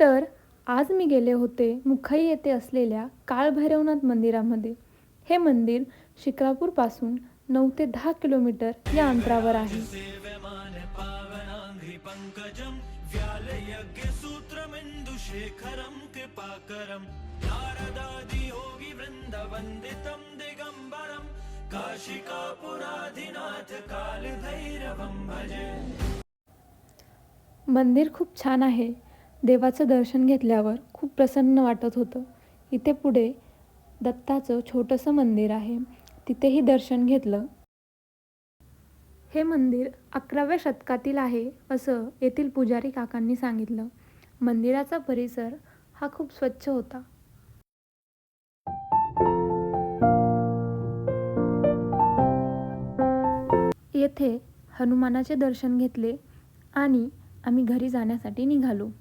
तर आज मी गेले होते मुखाई येथे असलेल्या काळभैरवनाथ मंदिरामध्ये. हे मंदिर शिक्रापूरपासून 9 ते 10 किलोमीटर या अंतरावर आहे. सेव्यमान पावनांघ्रि पंकजं व्यालयज्ञसूत्रमिन्दुशेखरं कृपाकरं नारदादि योगी वृन्दवन्दितं दिगम्बरं काशिकापुराधिनाथ कालभैरवं भजे। मंदिर खूप छान आहे. देवाचं दर्शन घेतल्यावर खूप प्रसन्न वाटत होतं. इथे पुढे दत्ताचं छोटंसं मंदिर आहे. तिथेही दर्शन घेतलं. हे मंदिर 11व्या शतकातील आहे असं येथील पुजारी काकांनी सांगितलं. मंदिराचा परिसर हा खूप स्वच्छ होता. येथे हनुमानाचे दर्शन घेतले आणि आम्ही घरी जाण्यासाठी निघालो.